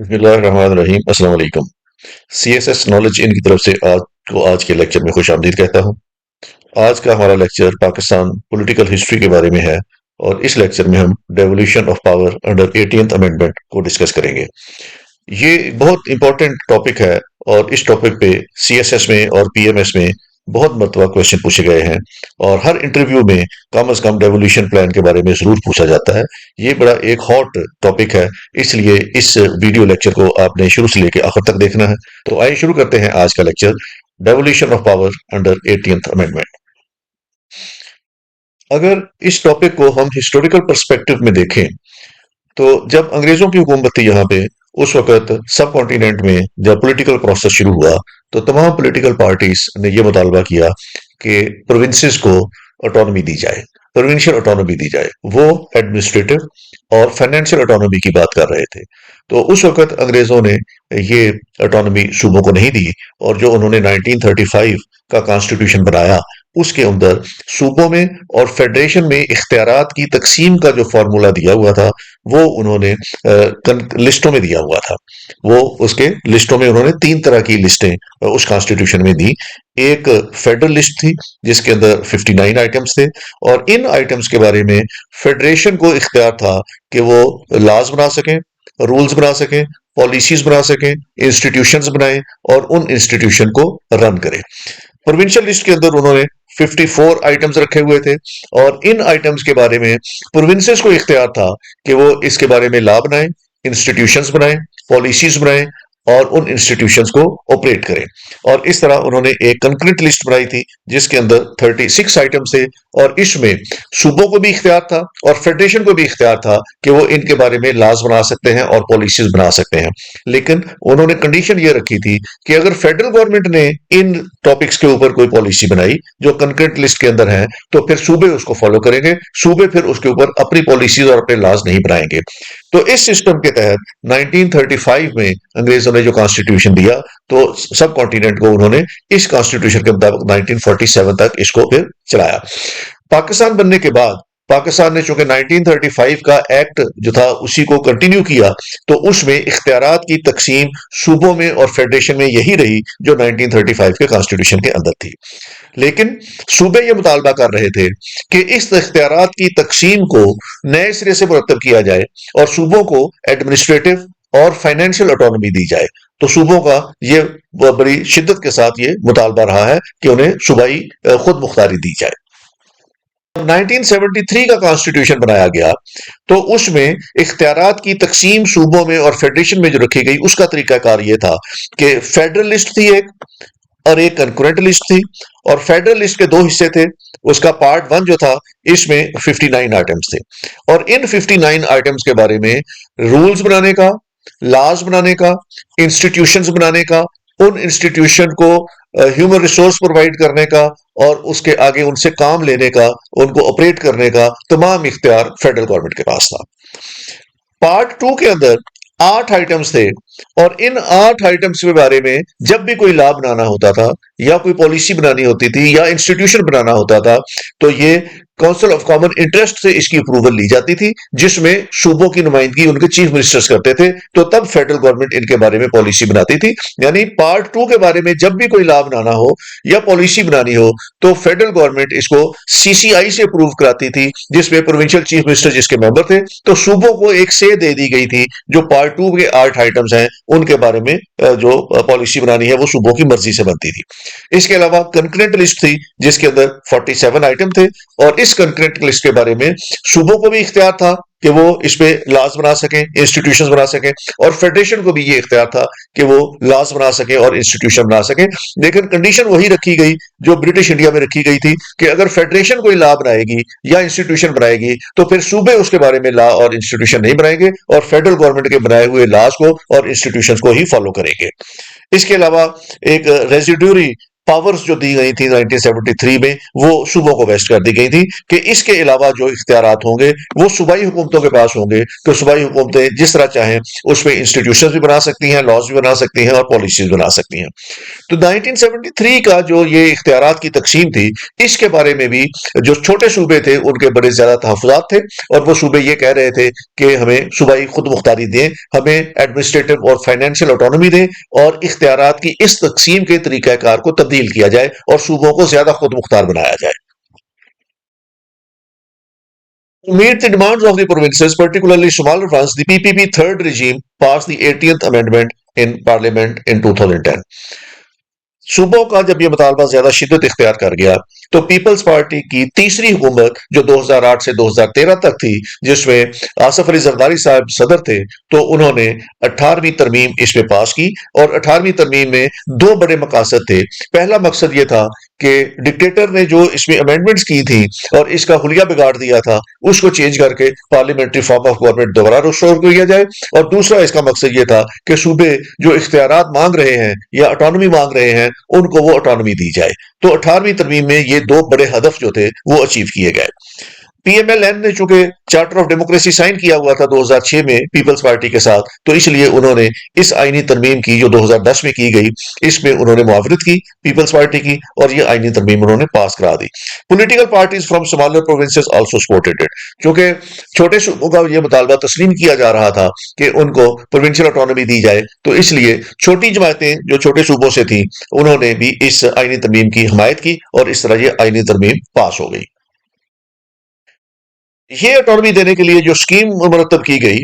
बिस्मिल्लाहिर्रहमानिर्रहीम। अस्सलाम वालेकुम। सीएसएस नॉलेज इन की तरफ से आज के लेक्चर में खुश आमदीद कहता हूँ। आज का हमारा लेक्चर पाकिस्तान पॉलिटिकल हिस्ट्री के बारे में है और इस लेक्चर में हम devolution of power under 18th amendment को डिस्कस करेंगे। ये एक बहुत इंपॉर्टेंट टॉपिक है और इस टॉपिक पे सीएसएस में और पीएमएस में बहुत मरतबा क्वेश्चन पूछे गए हैं और हर इंटरव्यू में कम से कम डेवोल्यूशन प्लान के बारे में जरूर पूछा जाता है। ये बड़ा एक हॉट टॉपिक है, इसलिए इस वीडियो लेक्चर को आपने शुरू से लेकर आखिर तक देखना है। तो आइए शुरू करते हैं आज का lecture, devolution of power under 18th amendment. अगर इस टॉपिक को हम हिस्टोरिकल पर्सपेक्टिव में देखें तो जब अंग्रेजों की हुकूमत थी यहाँ पे, उस वक्त सब कॉन्टिनेंट में जब पॉलिटिकल प्रोसेस शुरू हुआ तो तमाम पॉलिटिकल पार्टीज ने यह मुतालबा किया कि प्रोविंसेस को ऑटोनॉमी दी जाए, प्रोविंशियल ऑटोनॉमी दी जाए। वो एडमिनिस्ट्रेटिव और फाइनेंशियल ऑटोनॉमी की बात कर रहे थे। तो उस वक्त अंग्रेजों ने ये ऑटोनॉमी सूबों को नहीं दी और जो उन्होंने 1935 का कॉन्स्टिट्यूशन बनाया उसके अंदर सूबों में और फेडरेशन में इख्तियारात की तकसीम का जो फार्मूला दिया हुआ था वो उन्होंने लिस्टों में दिया हुआ था। वो उसके लिस्टों में उन्होंने 3 तरह की लिस्टें उस कॉन्स्टिट्यूशन में दी। एक फेडरल लिस्ट थी जिसके अंदर 59 आइटम्स थे और इन आइटम्स के बारे में फेडरेशन को इख्तियार था कि वो लॉज बना सकें, रूल्स बना सकें, पॉलिसीज बना सकें, इंस्टीट्यूशंस बनाएं और उन इंस्टीट्यूशन को रन करें। प्रोविंशियल लिस्ट के अंदर उन्होंने 54 आइटम्स रखे हुए थे और इन आइटम्स के बारे में प्रोविंसेस को इख्तियार था कि वो इसके बारे में लॉ बनाएं, इंस्टीट्यूशंस बनाएं, पॉलिसीज बनाएं और उन इंस्टीट्यूशंस को ऑपरेट करें। और इस तरह उन्होंने एक कंक्रीट लिस्ट बनाई थी जिसके अंदर 36 आइटम्स थे और इसमें सूबों को भी इख्तियार था और फेडरेशन को भी इख्तियार था कि वो इनके बारे में लॉज बना सकते हैं और पॉलिसीज बना सकते हैं। लेकिन उन्होंने कंडीशन ये रखी थी कि अगर फेडरल गवर्नमेंट ने इन टॉपिक्स के ऊपर कोई पॉलिसी बनाई जो कंक्रीट लिस्ट के अंदर है तो फिर सूबे उसको फॉलो करेंगे, सूबे फिर उसके ऊपर अपनी पॉलिसीज और अपने लॉज नहीं बनाएंगे। तो इस सिस्टम के तहत 1935 में अंग्रेजों ने जो कॉन्स्टिट्यूशन दिया तो सब कॉन्टिनेंट को उन्होंने इस कॉन्स्टिट्यूशन के मुताबिक 1947 तक इसको फिर चलाया। पाकिस्तान बनने के बाद पाकिस्तान ने चूंकि 1935 का एक्ट जो था उसी को कंटिन्यू किया तो उसमें इख्तियारात की तकसीम सूबों में और फेडरेशन में यही रही जो 1935 के कॉन्स्टिट्यूशन के अंदर थी। लेकिन सूबे ये मुतालबा कर रहे थे कि इस इख्तियारात की तकसीम को नए सिरे से मुरतब किया जाए और सूबों को एडमिनिस्ट्रेटिव और फाइनेंशियल ऑटोनॉमी दी जाए। तो सूबों का ये बड़ी शिद्दत के साथ ये मुतालबा रहा है कि उन्हें सूबाई खुद मुख्तारी दी जाए। 1973 का कॉन्स्टिट्यूशन बनाया गया तो उसमें इख्तियारात की तकसीम सूबों में और फेडरेशन में जो रखी गई उसका तरीकाकार ये था कि फेडरल लिस्ट थी एक और एक कंकरेंट लिस्ट थी और फेडरल लिस्ट के 2 हिस्से थे। उसका पार्ट 1 जो था इसमें 59 आइटम्स थे और इन 59 आइटम्स के बारे में रूल्स बनाने का, लॉज बनाने का, इंस्टीट्यूशंस बनाने का, उन इंस्टीट्यूशन को ह्यूमन रिसोर्स प्रोवाइड करने का और उसके आगे उनसे काम लेने का, उनको ऑपरेट करने का तमाम इख्तियार फेडरल गवर्नमेंट के पास था। पार्ट 2 के अंदर 8 आइटम्स थे और इन 8 आइटम्स के बारे में जब भी कोई लॉ बनाना होता था या कोई पॉलिसी बनानी होती थी या इंस्टीट्यूशन बनाना होता था तो ये काउंसिल ऑफ कॉमन इंटरेस्ट से इसकी अप्रूवल ली जाती थी जिसमें सूबों की नुमाइंदगी उनके चीफ मिनिस्टर्स करते थे। तो तब फेडरल गवर्नमेंट इनके बारे में पॉलिसी बनाती थी। यानी पार्ट 2 के बारे में जब भी कोई लॉ बनाना हो या पॉलिसी बनानी हो तो फेडरल गवर्नमेंट इसको सीसीआई से अप्रूव कराती थी जिसमें प्रोविंशियल चीफ मिनिस्टर जिसके मेंबर थे। तो सूबों को एक से दे दी गई थी जो पार्ट 2 के 8 आइटम्स हैं उनके बारे में जो पॉलिसी बनानी है वो सूबों की मर्जी से बनती थी। इसके अलावा कंकरेंट लिस्ट थी जिसके अंदर 47 आइटम थे और इस कंकरेंट लिस्ट के बारे में सूबों को भी इख्तियार था कि वो इस पे लॉज बना सकें, इंस्टीट्यूशंस बना सकें और फेडरेशन को भी ये इख्तियार था कि वो लॉज बना सकें और इंस्टीट्यूशन बना सकें। लेकिन कंडीशन वही रखी गई जो ब्रिटिश इंडिया में रखी गई थी कि अगर फेडरेशन कोई लॉ बनाएगी या इंस्टीट्यूशन बनाएगी तो फिर सूबे उसके बारे में लॉ और इंस्टीट्यूशन नहीं बनाएंगे और फेडरल गवर्नमेंट के बनाए हुए लॉज को और इंस्टीट्यूशन को ही फॉलो करेंगे। इसके अलावा एक रेजिड्यूरी पावर्स जो दी गई थी 1973 में, वो सूबों को वेस्ट कर दी गई थी कि इसके अलावा जो इख्तियारात होंगे वो सूबाई हुकूमतों के पास होंगे, तो सूबाई हुकूमतें जिस तरह चाहें उसमें इंस्टीट्यूशन भी बना सकती हैं, लॉज भी बना सकती हैं और पॉलिसीज बना सकती हैं। तो 1973 का जो ये इख्तियारात की तकसीम थी, इसके बारे में भी जो छोटे सूबे थे उनके बड़े ज्यादा तहफुजात थे, और वो सूबे ये कह रहे थे कि हमें सूबाई खुद मुख्तारी दें, हमें एडमिनिस्ट्रेटिव और फाइनेंशियल ऑटोनॉमी दें, और इख्तियारात की इस तकसीम के तरीकाकार को तब्दील किया जाए और सूबों को ज्यादा खुद मुख्तार बनाया जाए। To meet the demands of the provinces, particularly smaller ones, the PPP third regime passed the 18th Amendment in Parliament in 2010. सूबों का जब ये मुतालबा ज्यादा शिद्दत इख्तियार कर गया, तो पीपल्स पार्टी की तीसरी हुकूमत जो 2008 से 2013 तक थी, जिसमें आसफ अली जरदारी साहब सदर थे, तो उन्होंने 18वीं तरमीम इसमें पास की। और 18वीं तरमीम में दो बड़े मकासद थे। पहला मकसद ये था कि डिक्टेटर ने जो इसमें अमेंडमेंट्स की थी और इसका हुलिया बिगाड़ दिया था, उसको चेंज करके पार्लियामेंट्री फॉर्म ऑफ गवर्नमेंट दोबारा रिस्टोर किया जाए। और दूसरा इसका मकसद ये था कि सूबे जो इख्तियारात मांग रहे हैं या ऑटोनॉमी मांग रहे हैं, उनको वो ऑटोनॉमी दी जाए। तो 18वीं तरमीम में ये दो बड़े हदफ जो थे वो अचीव किए गए। पीएमएलएन ने चूंकि चार्टर ऑफ डेमोक्रेसी साइन किया हुआ था 2006 में पीपल्स पार्टी के साथ, तो इसलिए उन्होंने इस आईनी तरमीम की जो 2010 में की गई, इसमें उन्होंने मुआवरत की पीपल्स पार्टी की, और ये आईनी तरमीम उन्होंने पास करा दी। Political parties from smaller provinces also supported it, क्योंकि छोटे सूबों का ये मुतालबा तस्लीम किया जा रहा था कि उनको प्रोविंशियल ऑटोनॉमी दी जाए, तो इसलिए छोटी जमातें जो छोटे सूबों से थी, उन्होंने भी इस आईनी तरमीम की हमायत की, और इस तरह ये आईनी तरमीम पास हो गई। ये ऑटोनॉमी देने के लिए जो स्कीम मुरतब की गई,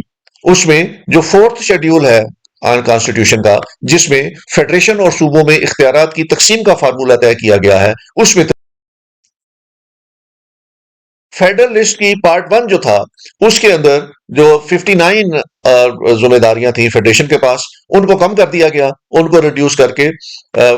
उसमें जो फोर्थ शेड्यूल है कॉन्स्टिट्यूशन का, जिसमें फेडरेशन और सूबों में इख्तियारात की तकसीम का फार्मूला तय किया गया है, उसमें फेडरल लिस्ट की पार्ट वन जो था, उसके अंदर जो 59 जिम्मेदारियां थी फेडरेशन के पास, उनको कम कर दिया गया, उनको रिड्यूस करके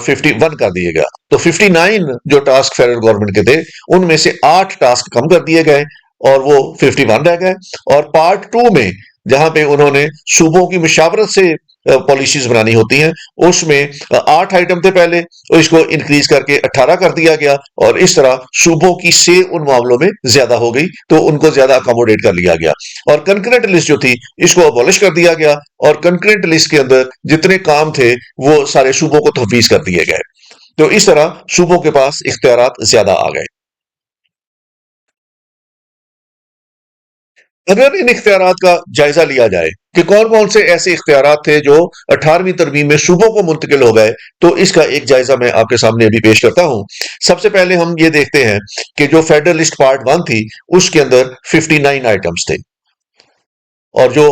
51 कर दिया गया। तो 59 जो टास्क फेडरल गवर्नमेंट के थे, उनमें से 8 टास्क कम कर दिए गए और वो 51 रह गए। और पार्ट टू में जहां पे उन्होंने सूबों की मुशावरत से पॉलिसीज बनानी होती हैं, उसमें 8 आइटम थे पहले, और इसको इंक्रीज करके 18 कर दिया गया, और इस तरह सूबों की से उन मामलों में ज्यादा हो गई, तो उनको ज्यादा अकोमोडेट कर लिया गया। और कंकरेंट लिस्ट जो थी, इसको अबॉलिश कर दिया गया, और कंकरेंट लिस्ट के अंदर जितने काम थे वो सारे सूबों को तहफीज कर दिए गए। तो इस तरह सूबों के पास इख्तियारात ज्यादा आ गए। अगर इन इख्तियारात का जायजा लिया जाए कि कौन कौन से ऐसे इख्तियारात थे जो 18वीं तरमीम में सूबों को मुंतकिल हो गए, तो इसका एक जायजा मैं आपके सामने अभी पेश करता हूं। सबसे पहले हम ये देखते हैं कि जो फेडरलिस्ट पार्ट वन थी, उसके अंदर 59 आइटम्स थे, और जो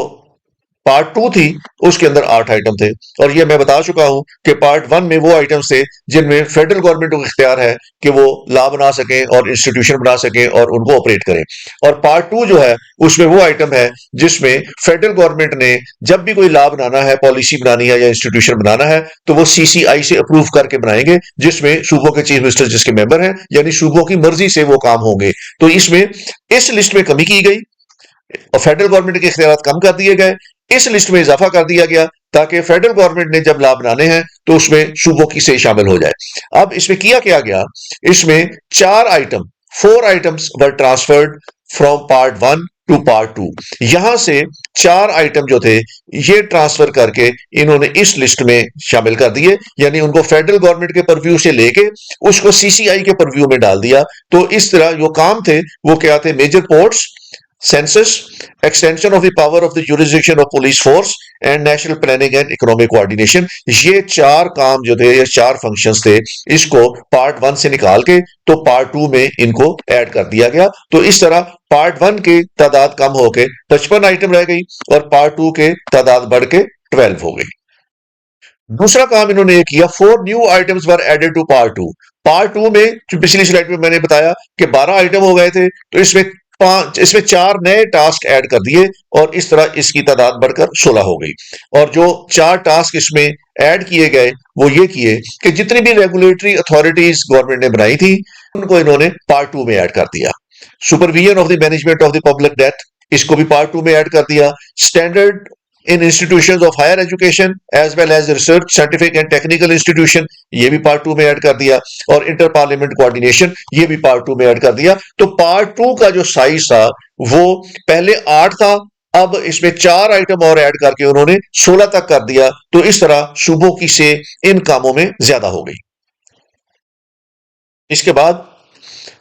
पार्ट टू थी, उसके अंदर 8 आइटम थे। और ये मैं बता चुका हूं कि पार्ट वन में वो आइटम्स थे जिनमें फेडरल गवर्नमेंट को इख्तियार है कि वो लॉ बना सकें और इंस्टीट्यूशन बना सकें और उनको ऑपरेट करें। और पार्ट टू जो है, उसमें वो आइटम है जिसमें फेडरल गवर्नमेंट ने जब भी कोई लॉ बनाना है, पॉलिसी बनानी है या इंस्टीट्यूशन बनाना है, तो वो सीसीआई से अप्रूव करके बनाएंगे, जिसमें सूबों के चीफ मिनिस्टर जिसके मेंबर हैं, यानी सूबों की मर्जी से वो काम होंगे। तो इसमें इस लिस्ट में कमी की गई और फेडरल गवर्नमेंट के इख्तियार कम कर दिए गए, इस लिस्ट में इजाफा कर दिया गया, ताकि फेडरल गवर्नमेंट ने जब लॉ बनाने हैं तो उसमें सूबों की से शामिल हो जाए। अब इसमें किया क्या गया, इसमें 4 items were transferred from part one two part to. यहां से 4 आइटम जो थे, ये ट्रांसफर करके इन्होंने इस लिस्ट में शामिल कर दिए, यानी उनको फेडरल गवर्नमेंट के परव्यू से लेके उसको सीसीआई के परव्यू में डाल दिया। तो इस तरह जो काम थे वो क्या थे, major ports, census, extension of the power of the jurisdiction of police force and national planning and economic coordination, ये 4 काम जो थे, ये 4 फंक्शंस थे, इसको पार्ट वन से निकाल के तो पार्ट टू में इनको ऐड कर दिया गया। तो इस तरह पार्ट वन की तादाद कम होकर 55 आइटम रह गई और पार्ट टू के तादाद बढ़ के 12 हो गई। दूसरा काम इन्होंने ये किया, 4 new items were added to part two. Part two में जो पिछली स्लाइड में मैंने बताया कि 12 आइटम हो गए थे, तो इसमें 4 नए टास्क ऐड कर दिए, और इस तरह इसकी तादाद बढ़कर 16 हो गई। और जो 4 टास्क इसमें ऐड किए गए, वो ये किए कि जितनी भी रेगुलेटरी अथॉरिटीज गवर्नमेंट ने बनाई थी, उनको इन्होंने पार्ट टू में ऐड कर दिया। Supervision of the management of the public death, इसको भी पार्ट टू में ऐड कर दिया। Standard in institutions of higher education as well as research scientific and technical institution, ये भी पार्ट टू में ऐड कर दिया। और इंटर पार्लियामेंट कोऑर्डिनेशन, ये भी पार्ट टू में ऐड कर दिया। तो पार्ट टू का जो साइज था वो पहले 8 था, अब इसमें 4 आइटम और ऐड करके उन्होंने 16 तक कर दिया। तो इस तरह सूबों की से इन कामों में ज्यादा हो गई। इसके बाद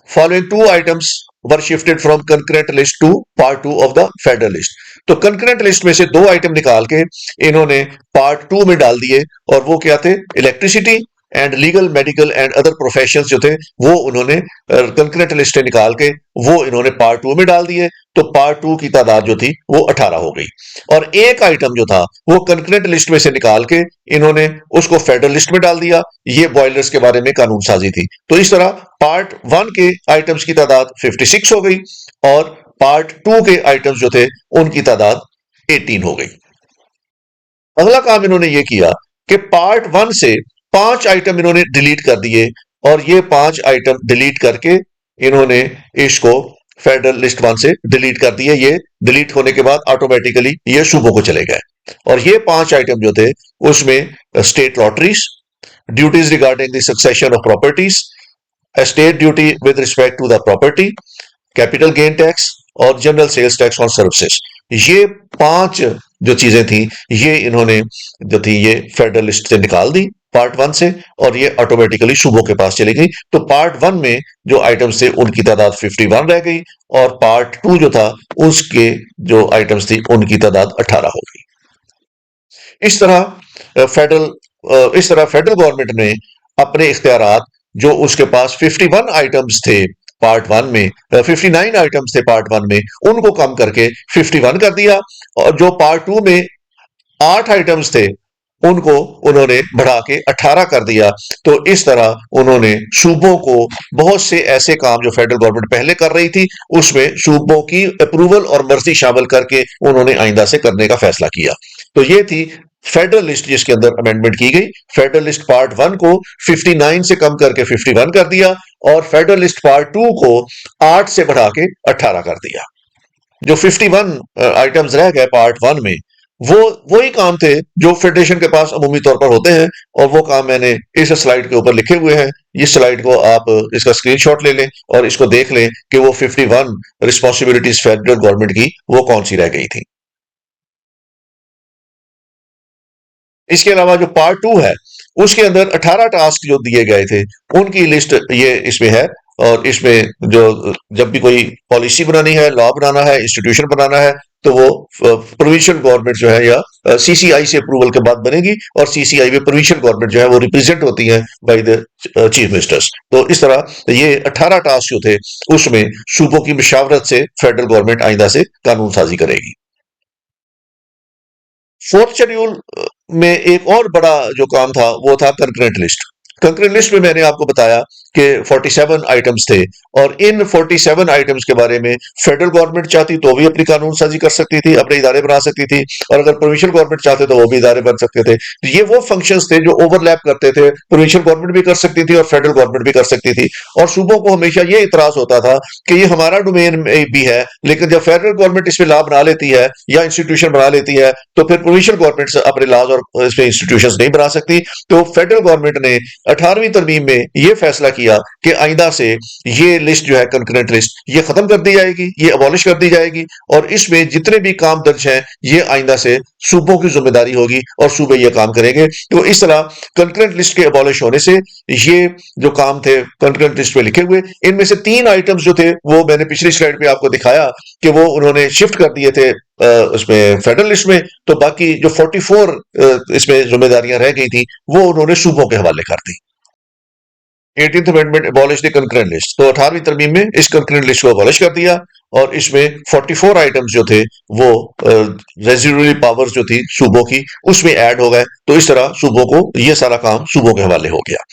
following two items were shifted from concurrent list to part two of the federal list। तो concurrent list में से 2 आइटम निकाल के इन्होंने पार्ट टू में डाल दिए। और वो क्या थे? Electricity and legal medical and other professions जो थे वो उन्होंने कंकरेंट लिस्ट निकाल के वो इन्होंने पार्ट टू में डाल दिए। तो पार्ट टू की तादाद जो थी वो 18 हो गई। और एक आइटम जो था वो कंकरेंट लिस्ट में से निकाल के इन्होंने उसको फेडरल लिस्ट में डाल दिया। ये बॉयलर्स के बारे में कानून साजी थी। तो इस तरह पार्ट वन के आइटम्स की तादाद 56 हो गई और पार्ट टू के आइटम्स जो थे उनकी तादाद 18 हो गई। अगला काम इन्होंने ये किया कि पार्ट वन से 5 आइटम इन्होंने डिलीट कर दिए। और ये 5 आइटम डिलीट करके इन्होंने इसको फेडरल लिस्ट वन से डिलीट कर दिए। ये डिलीट होने के बाद ऑटोमेटिकली ये सूबों को चले गए। और ये 5 आइटम जो थे उसमें state lotteries, duties regarding the succession of properties, state duty with respect to the property, capital gain tax और general sales tax on services. ये 5 जो चीजें थी ये इन्होंने जो थी ये फेडरल लिस्ट से निकाल दी पार्ट वन से, और ये ऑटोमेटिकली सूबों के पास चली गई। तो पार्ट वन में जो आइटम्स थे उनकी तादाद 51 रह गई और पार्ट टू जो था उसके जो आइटम्स थी उनकी तादाद 18 हो गई। इस तरह फेडरल गवर्नमेंट ने अपने इख्तियारात जो उसके पास 51 आइटम्स थे पार्ट वन में, 59 आइटम्स थे पार्ट वन में, उनको कम करके 51 कर दिया। और जो पार्ट टू में 8 आइटम्स थे उनको उन्होंने बढ़ा के 18 कर दिया। तो इस तरह उन्होंने सूबों को बहुत से ऐसे काम जो फेडरल गवर्नमेंट पहले कर रही थी उसमें सूबों की अप्रूवल और मर्जी शामिल करके उन्होंने आइंदा से करने का फैसला किया। तो ये थी फेडरल लिस्ट जिसके अंदर अमेंडमेंट की गई। फेडरल लिस्ट पार्ट वन को 59 से कम करके 51 कर दिया और फेडरल लिस्ट पार्ट टू को 8 से बढ़ा के 18 कर दिया। जो 51 आइटम्स रह गए पार्ट वन में वो वही काम थे जो फेडरेशन के पास अमूमी तौर पर होते हैं। और वो काम मैंने इस स्लाइड के ऊपर लिखे हुए हैं। इस स्लाइड को आप इसका स्क्रीनशॉट ले लें और इसको देख लें कि वो 51 रिस्पॉन्सिबिलिटीज फेडरल गवर्नमेंट की वो कौन सी रह गई थी। इसके अलावा जो पार्ट टू है उसके अंदर 18 टास्क जो दिए गए थे उनकी लिस्ट ये इसमें है। और इसमें जो जब भी कोई पॉलिसी बनानी है, लॉ बनाना है, इंस्टीट्यूशन बनाना है तो वो प्रोविंशियल गवर्नमेंट जो है या सीसीआई से अप्रूवल के बाद बनेगी। और सीसीआई में प्रोविंशियल गवर्नमेंट जो है वो रिप्रेजेंट होती है बाय द चीफ मिनिस्टर्स। तो इस तरह ये 18 टास्क जो थे उसमें सूबों की मशावरत से फेडरल गवर्नमेंट आइंदा से कानून साजी करेगी। फोर्थ शेड्यूल में एक और बड़ा जो काम था वो था कंकरेंट लिस्ट। कंकरेंट लिस्ट में मैंने आपको बताया कि 47 आइटम्स थे और इन 47 आइटम्स के बारे में फेडरल गवर्नमेंट चाहती तो भी अपनी कानून साजी कर सकती थी, अपने इदारे बना सकती थी। और अगर प्रोविंशियल गवर्नमेंट चाहते तो वो भी इदारे बन सकते थे। तो ये वो फंक्शंस थे जो ओवरलैप करते थे, प्रोविंशियल गवर्नमेंट भी कर सकती थी और फेडरल गवर्नमेंट भी कर सकती थी। और सूबों को हमेशा ये इतराज होता था कि ये हमारा डोमेन भी है, लेकिन जब फेडरल गवर्नमेंट इसमें लॉ बना लेती है या इंस्टीट्यूशन बना लेती है तो फिर प्रोविंशियल गवर्नमेंट अपने लॉज और इसमें इंस्टीट्यूशन नहीं बना सकती। तो फेडरल गवर्नमेंट ने 18वीं तरमीम में यह फैसला किया कि आइंदा से ये लिस्ट जो है कंकरेंट लिस्ट ये खत्म कर दी जाएगी, ये अबॉलिश कर दी जाएगी। और इसमें जितने भी काम दर्ज हैं ये आइंदा से सूबों की जिम्मेदारी होगी और सूबे ये काम करेंगे। तो इस तरह कंकरेंट लिस्ट के अबॉलिश होने से ये जो काम थे कंकरेंट लिस्ट में लिखे हुए, इनमें से 3 आइटम्स जो थे वो मैंने पिछली स्लाइड पे आपको दिखाया कि वो उन्होंने शिफ्ट कर दिए थे उसमें फेडरल लिस्ट में। तो बाकी जो 44 इसमें जिम्मेदारियां रह गई थी वो उन्होंने सूबों के हवाले कर दी। 18th amendment abolish the concurrent list. तो 18वीं तरमीम में इस कंकरेंट लिस्ट को अबॉलिश कर दिया और इसमें 44 आइटम्स जो थे वो रेजिडुअल पावर्स जो थी सूबों की उसमें ऐड हो गए। तो इस तरह सूबों को ये सारा काम सूबों के हवाले हो गया।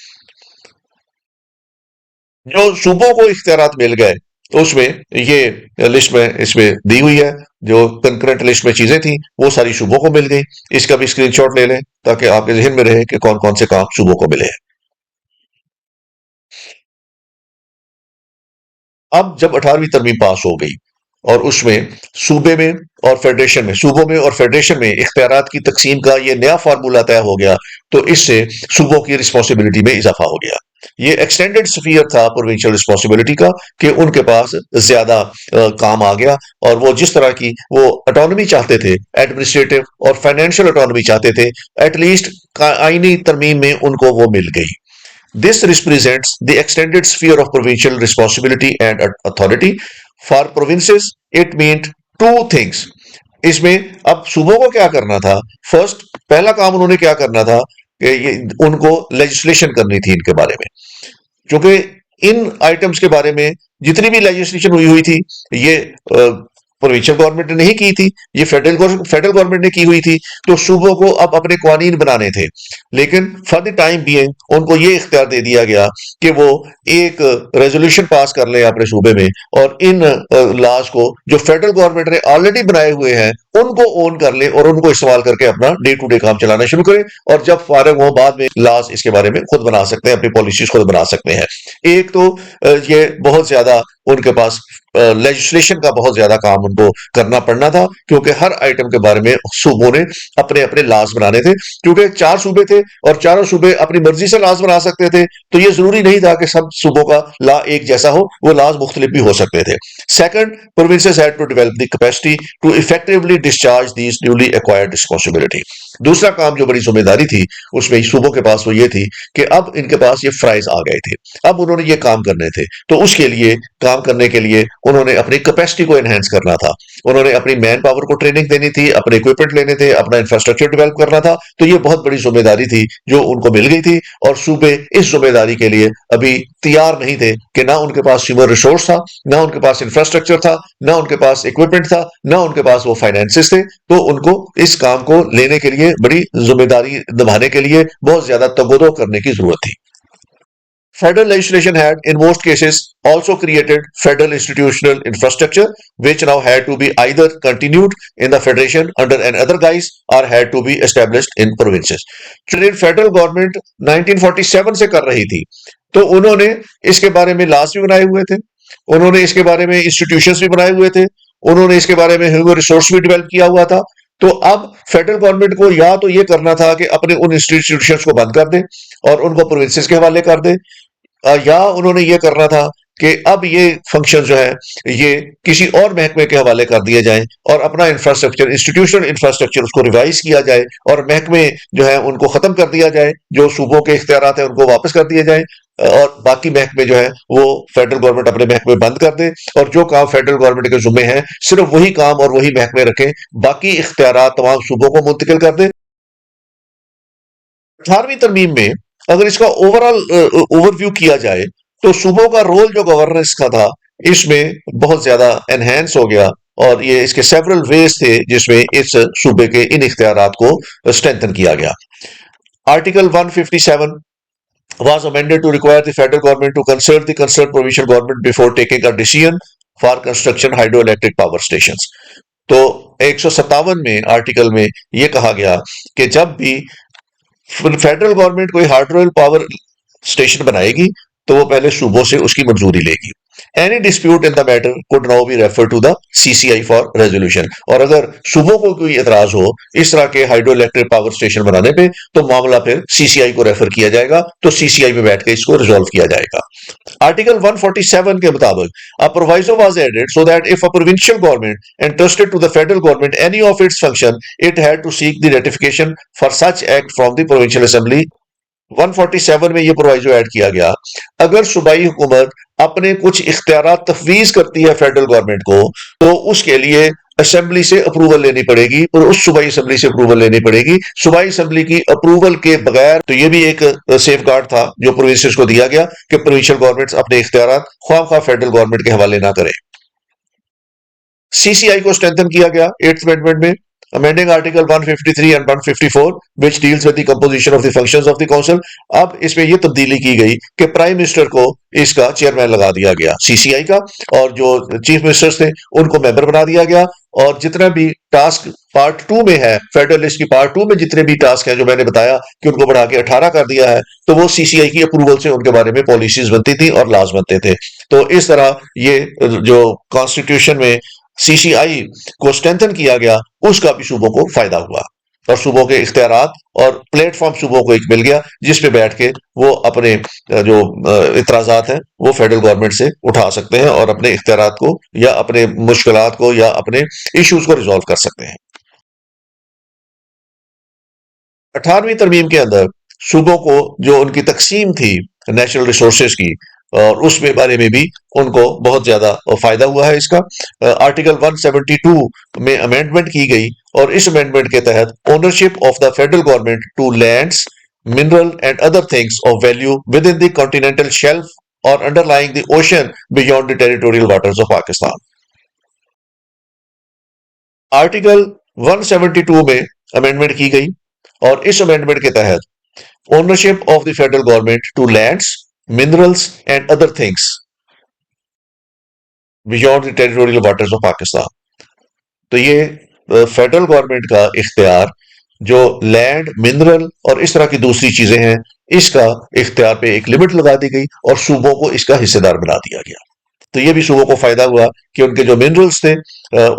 जो सूबों को इख्तियारात मिल गए तो उसमें ये लिस्ट में इसमें दी हुई है। जो कंकरेंट लिस्ट में चीजें थी वो सारी सूबों को मिल गई। इसका भी स्क्रीनशॉट ले लें ताकि आपके जहन में रहे कि कौन कौन से काम सूबों को मिले हैं। अब जब 18वीं तरमीम पास हो गई और उसमें सूबे में और फेडरेशन में, सूबों में और फेडरेशन में इख्तियारात की तकसीम का ये नया फार्मूला तय हो गया। तो इससे सूबों की रिस्पॉन्सिबिलिटी में इजाफा हो गया। ये एक्सटेंडेड स्फीयर था प्रोविंशियल रिस्पॉन्सिबिलिटी का, कि उनके पास ज्यादा काम आ गया, और वो जिस तरह की वो अटोनॉमी चाहते थे, एडमिनिस्ट्रेटिव और फाइनेंशियल अटोनॉमी चाहते थे, एटलीस्ट आईनी तरमीम में उनको वो मिल गई। This represents the extended sphere of provincial responsibility and authority. For provinces, it meant two things. इसमें अब सूबों को क्या करना था? फर्स्ट, पहला काम उन्होंने क्या करना था कि उनको लेजिस्लेशन करनी थी इनके बारे में, क्योंकि इन आइटम्स के बारे में जितनी भी लेजिस्लेशन हुई हुई थी, ये प्रोविंशियल गवर्नमेंट ने नहीं की थी, ये फेडरल गवर्नमेंट ने की हुई थी। तो सूबों को अब अपने कानून बनाने थे, लेकिन फॉर द टाइम बीइंग उनको ये इख्तियार दे दिया गया कि वो एक रेजोल्यूशन पास कर ले अपने सूबे में, और इन लॉज को जो फेडरल गवर्नमेंट ने ऑलरेडी बनाए हुए हैं उनको ओन कर ले और उनको इस्तेमाल करके अपना डे टू डे काम चलाना शुरू करें, और जब फारिग हो बाद में लॉज इसके बारे में खुद बना सकते हैं, अपनी पॉलिसीज खुद बना सकते हैं। एक तो ये बहुत ज्यादा उनके पास लेजिस्लेशन का बहुत ज्यादा काम उनको करना पड़ना था, क्योंकि हर आइटम के बारे में सूबों ने अपने अपने लॉज बनाने थे, क्योंकि 4 सूबे थे और चारों सूबे अपनी मर्जी से लॉज बना सकते थे। तो ये जरूरी नहीं था कि सब सूबों का लॉ एक जैसा हो, वो लॉज मुख्तलिफ भी हो सकते थे। Second, provinces had to develop the capacity to effectively discharge these newly acquired responsibility. दूसरा काम जो बड़ी जिम्मेदारी थी उसमें सूबों के पास वो ये थी कि अब इनके पास ये फ्राइज आ गए थे, अब उन्होंने ये काम करने थे। तो उसके लिए काम करने के लिए उन्होंने अपनी कैपेसिटी को एनहेंस करना था, उन्होंने अपनी मैन पावर को ट्रेनिंग देनी थी, अपने इक्विपमेंट लेने थे, अपना इंफ्रास्ट्रक्चर डेवलप करना था। तो ये बहुत बड़ी जिम्मेदारी थी जो उनको मिल गई थी, और सूबे इस जिम्मेदारी के लिए अभी तैयार नहीं थे कि ना उनके पास ह्यूमन रिसोर्स था, ना उनके पास इंफ्रास्ट्रक्चर था, ना उनके पास इक्विपमेंट था, ना उनके पास वो फाइनेंसेस थे। तो उनको इस काम को लेने के लिए, बड़ी जिम्मेदारी निभाने के लिए बहुत ज्यादा तगोदो करने की जरूरत थी। Federal legislation had, in most cases, also created federal institutional infrastructure, which now had to be either continued in the federation under another guise or had to be established in provinces. चलिए federal government 1947 से कर रही थी, तो उन्होंने इसके बारे में लॉज भी बनाए हुए थे, उन्होंने इसके बारे में इंस्टीट्यूशंस भी बनाए हुए थे, उन्होंने इसके बारे में ह्यूमन रिसोर्स भी डेवलप किया हुआ था। तो अब फेडरल गवर्नमेंट को या तो ये करना था कि अपने उन इंस्टीट्यूशंस को बंद कर दे और उनको प्रोविंसेस के हवाले कर दे, या उन्होंने ये करना था कि अब ये फंक्शन जो है ये किसी और महकमे के हवाले कर दिए जाएं, और अपना इंफ्रास्ट्रक्चर, इंस्टीट्यूशनल इंफ्रास्ट्रक्चर उसको रिवाइज किया जाए, और महकमे जो है उनको खत्म कर दिया जाए, जो सूबों के इख्तियारात हैं उनको वापस कर दिए जाएं, और बाकी महकमे जो है वो फेडरल गवर्नमेंट अपने महकमे बंद कर दे, और जो काम फेडरल गवर्नमेंट के जुम्मे हैं सिर्फ वही काम और वही महकमे रखें, बाकी इख्तियारात तमाम सूबों को मुंतकिल कर दे। 18वीं तरमीम में अगर इसका ओवरऑल ओवरव्यू किया जाए, तो सूबों का रोल जो गवर्नेंस का था इसमें बहुत ज्यादा एनहेंस हो गया, और ये इसके सेवरल वेज थे जिसमें इस सूबे के इन इख्तियारात को स्ट्रेंथन किया गया। Article 157 was amended to require the federal government to consult the concerned provincial government before taking a decision for construction hydroelectric power stations. तो 157 में आर्टिकल में यह कहा गया कि जब भी फेडरल गवर्नमेंट कोई हाइड्रो पावर स्टेशन बनाएगी तो वो पहले सूबों से उसकी मंजूरी लेगी। Any dispute in the matter could now be refer to the CCI for resolution. और अगर सूबों को कोई एतराज हो इस तरह के हाइड्रो इलेक्ट्रिक पावर स्टेशन बनाने पे, तो मामला फिर सीसीआई को रेफर किया जाएगा, तो सीसीआई में बैठ के इसको रिजोल्व किया जाएगा। आर्टिकल 147 के मुताबिक a proviso was added so that if a provincial government entrusted to the federal government any of its function, it had to seek the ratification for such act from the provincial assembly। 147 में ये proviso add किया गया, अगर सूबाई हुकूमत अपने कुछ इख्तियारात तफवीज करती है फेडरल गवर्नमेंट को, तो उसके लिए असेंबली से अप्रूवल लेनी पड़ेगी, और उस सूबाई असेंबली से अप्रूवल लेनी पड़ेगी। सूबाई असेंबली की अप्रूवल के बगैर, तो ये भी एक सेफ गार्ड था जो प्रोविंसेस को दिया गया कि प्रोविंशियल गवर्नमेंट्स अपने इख्तियारात ख्वाह फेडरल गवर्नमेंट के हवाले ना करें। सीसीआई को स्ट्रेंथन किया गया 8th अमेंडमेंट में, amending Article 153 and 154 which deals with the composition of the functions of the council। अब इसमें यह तब्दीली की गई कि प्राइम मिनिस्टर को इसका चेयरमैन लगा दिया गया सीसीआई का, और जो चीफ मिनिस्टर्स थे उनको मेंबर बना दिया गया, और जितना भी टास्क पार्ट 2 में है, फेडरलिस्ट की पार्ट 2 में जितने भी टास्क हैं जो मैंने बताया कि उनको बढ़ा के 18 कर दिया है, तो वो सीसीआई की अप्रूवल से उनके बारे में पॉलिसीज बनती थी और लॉज बनते थे। तो इस तरह ये जो कॉन्स्टिट्यूशन में सीसीआई को स्ट्रेंथन किया गया, उसका भी सूबों को फायदा हुआ और सूबों के इख्तियारात और प्लेटफॉर्म सूबों को एक मिल गया जिस पे बैठ के वो अपने जो इतराजात हैं वो फेडरल गवर्नमेंट से उठा सकते हैं और अपने इख्तियारात को या अपने मुश्किलात को या अपने इश्यूज को रिजॉल्व कर सकते हैं। 18वीं तरमीम के अंदर सूबों को जो उनकी तकसीम थी नेशनल रिसोर्सेज की और उसमें बारे में भी उनको बहुत ज्यादा फायदा हुआ है इसका। आर्टिकल 172 में अमेंडमेंट की गई और इस अमेंडमेंट के तहत ownership of the federal government to lands, mineral and other things of value within the continental shelf और underlying the ocean beyond the territorial waters of Pakistan. Article 172 में अमेंडमेंट की गई और इस अमेंडमेंट के तहत ownership of the federal government to lands, minerals and other things beyond the territorial waters of Pakistan. तो ये फेडरल गवर्नमेंट का इख्तियार जो लैंड, मिनरल और इस तरह की दूसरी चीजें हैं, इसका इख्तियार पे एक लिमिट लगा दी गई और सूबों को इसका हिस्सेदार बना दिया गया। तो ये भी सूबों को फायदा हुआ कि उनके जो मिनरल्स थे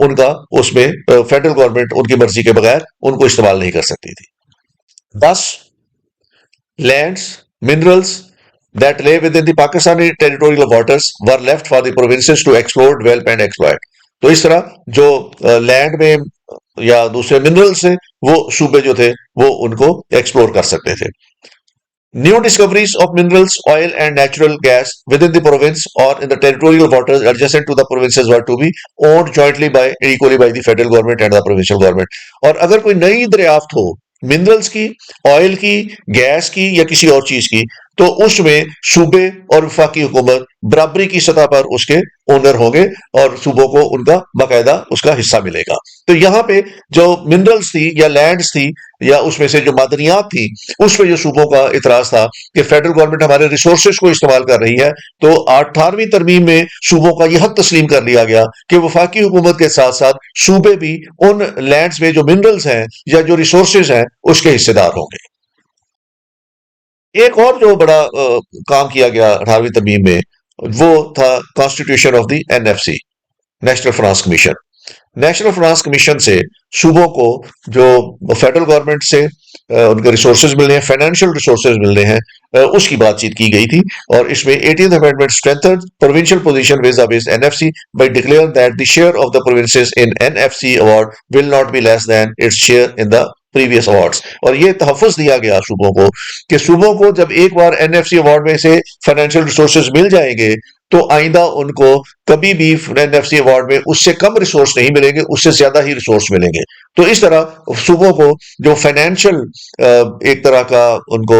उनका उसमें फेडरल गवर्नमेंट उनकी मर्जी के बगैर उनको इस्तेमाल नहीं कर सकती थी। 10 lands, minerals that lay within the Pakistani territorial waters were left for the provinces to explore, develop and exploit. तो इस तरह जो लैंड में या दूसरे मिनरल्स हैं वो सूबे जो थे वो उनको एक्सप्लोर कर सकते थे। New discoveries of minerals, oil and natural gas within the province or in the territorial waters adjacent to the provinces were to be owned jointly by equally by the federal government and the provincial government. और अगर कोई नई दरियाफ्त हो minerals की, oil की, gas की या किसी और चीज की, तो उसमें सूबे और वफाकी हुकूमत बराबरी की सतह पर उसके ओनर होंगे और सूबों को उनका बाकायदा उसका हिस्सा मिलेगा। तो यहाँ पे जो मिनरल्स थी या लैंड्स थी या उसमें से जो मादनियात थी उस पर जो सूबों का इतराज था कि फेडरल गवर्नमेंट हमारे रिसोर्सेज को इस्तेमाल कर रही है, तो 18वीं तरमीम में सूबों का यह हक तस्लीम कर लिया गया कि वफाकी हुकूमत के साथ साथ सूबे भी उन लैंड्स में जो मिनरल्स हैं या जो रिसोर्सेज हैं उसके हिस्सेदार होंगे। एक और जो बड़ा काम किया गया 18वीं तरमीम में वो था constitution of the NFC, national finance commission. National finance commission से सूबों को जो फेडरल गवर्नमेंट से उनके रिसोर्सेज मिलने हैं, फाइनेंशियल रिसोर्सेज मिलने हैं, उसकी बातचीत की गई थी और इसमें 18th amendment strengthen provincial position with NFC by declare that the share of the provinces in NFC award will not be less than its share in the previous awards. और ये तहफ़्फ़ुज़ दिया गया सूबों को कि सूबों को जब एक बार एनएफसी अवार्ड में से फाइनेंशियल रिसोर्सेज मिल जाएंगे तो आइंदा उनको कभी भी एनएफसी अवार्ड में उससे कम रिसोर्स नहीं मिलेंगे, उससे ज्यादा ही रिसोर्स मिलेंगे। तो इस तरह सूबों को जो फाइनेंशियल एक तरह का उनको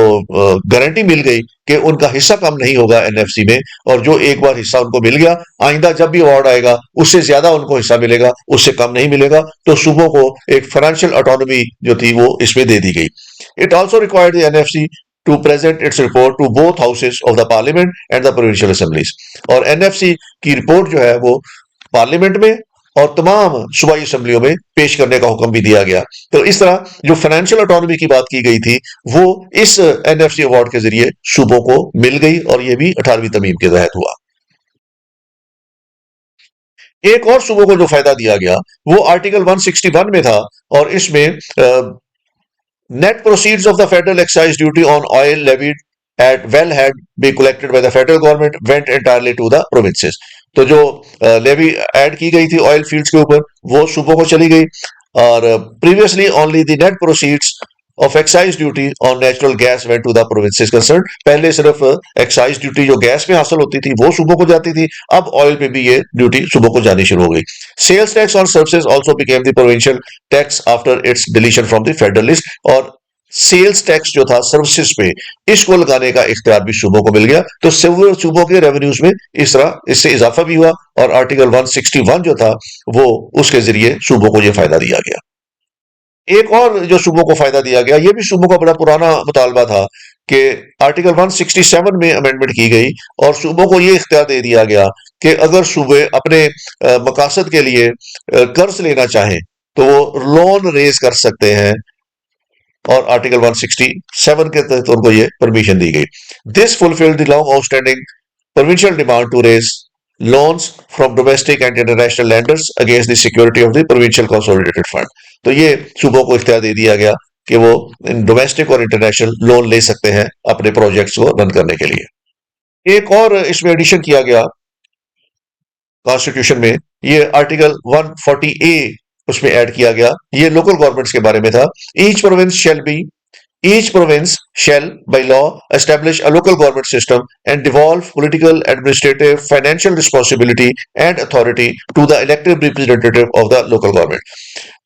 गारंटी मिल गई कि उनका हिस्सा कम नहीं होगा एनएफसी में, और जो एक बार हिस्सा उनको मिल गया आइंदा जब भी अवार्ड आएगा उससे ज्यादा उनको हिस्सा मिलेगा, उससे कम नहीं मिलेगा। तो सूबों को एक फाइनेंशियल ऑटोनॉमी जो थी वो इसमें दे दी गई। It also required the NFC to present its report to both houses of the parliament and the provincial assemblies। और एनएफसी की रिपोर्ट जो है वो पार्लियामेंट में और तमाम सूबाई असेंबलियों में पेश करने का हुक्म भी दिया गया। तो इस तरह जो फाइनेंशियल ऑटोनॉमी की बात की गई थी वो इस एनएफसी अवार्ड के जरिए सूबों को मिल गई और ये भी 18वीं तरमीम के तहत हुआ। एक और सूबों को जो फायदा दिया गया वो आर्टिकल 161 में था और इसमें net proceeds of the federal excise duty on oil levied at well had been collected by the federal government went entirely to the provinces। तो जो लेवी ऐड की गई थी ऑयल फील्ड्स के ऊपर वो सूबों को चली गई और previously only the net proceeds of excise duty on natural gas went to the provinces concern. पहले सिर्फ एक्साइज ड्यूटी जो गैस पे हासिल होती थी वो सूबों को जाती थी, अब ऑयल पे भी ये ड्यूटी सूबों को जानी शुरू हो गई। Sales tax on services also became the provincial tax after its deletion from the federal list. और सेल्स टैक्स जो था सर्विसेज पे इसको लगाने का इख्तियार भी सूबों को मिल गया। तो सिविल सूबों के रेवेन्यूज में इस तरह इससे इजाफा भी हुआ और आर्टिकल 161 जो था वो उसके जरिए सूबों को यह फायदा दिया गया। एक और जो सूबों को फायदा दिया गया, ये भी सूबों का बड़ा पुराना मुतालबा था कि आर्टिकल 167 में अमेंडमेंट की गई और सूबों को ये इख्तियार दे दिया गया कि अगर सूबे अपने मकासद के लिए कर्ज लेना चाहें तो वो लोन रेज कर सकते हैं और आर्टिकल 167 के तहत उनको ये परमिशन दी गई। This fulfilled the long outstanding provincial demand to raise loans from domestic and international lenders against the security of the provincial consolidated fund। तो ये सूबों को इख्तियार दे दिया गया कि वो डोमेस्टिक और इंटरनेशनल लोन ले सकते हैं अपने प्रोजेक्ट्स को रन करने के लिए। एक और इसमें एडिशन किया गया कॉन्स्टिट्यूशन में, ये आर्टिकल 140 ए उसमें ऐड किया गया। ये लोकल गवर्नमेंट्स के बारे में था। Each province shall, by law, establish a local government system and devolve political, administrative, financial responsibility and authority to the elected representative of the local government।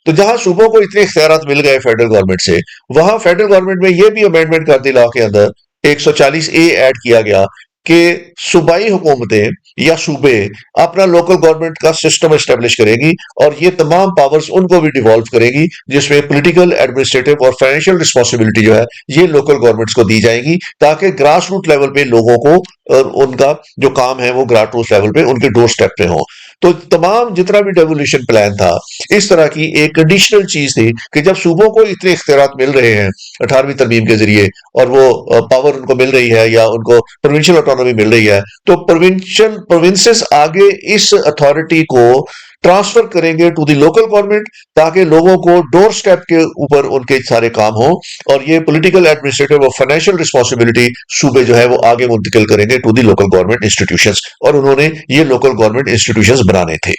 तो जहां सूबों को इतने इख्तियारात मिल गए फेडरल गवर्नमेंट से, वहां फेडरल गवर्नमेंट में यह भी अमेंडमेंट कर दी लॉ के अंदर 140 ए ऐड किया गया कि सूबाई हुकूमतें या सूबे अपना लोकल गवर्नमेंट का सिस्टम एस्टेब्लिश करेगी और ये तमाम पावर्स उनको भी डिवॉल्व करेगी, जिसमें पॉलिटिकल, एडमिनिस्ट्रेटिव और फाइनेंशियल रिस्पॉन्सिबिलिटी जो है ये लोकल गवर्नमेंट्स को दी जाएगी, ताकि ग्रास रूट लेवल पे लोगों को और उनका जो काम है वो ग्रास रूट लेवल पे उनके डोर स्टेप पे हो। तो तमाम जितना भी डेवोल्यूशन प्लान था, इस तरह की एक कंडीशनल चीज थी कि जब सूबों को इतने इख्तियारात मिल रहे हैं 18वीं तरमीम के जरिए और वो पावर उनको मिल रही है या उनको प्रोविंशियल ऑटोनॉमी मिल रही है, तो प्रोविंसेस आगे इस अथॉरिटी को ट्रांसफर करेंगे टू द लोकल गवर्नमेंट, ताकि लोगों को डोर स्टेप के ऊपर उनके सारे काम हो और ये पॉलिटिकल, एडमिनिस्ट्रेटिव और फाइनेंशियल रिस्पॉन्सिबिलिटी सूबे जो है वो आगे मुंतकिल करेंगे to the local government institutions, और उन्होंने ये लोकल गवर्नमेंट इंस्टीट्यूशंस बनाने थे।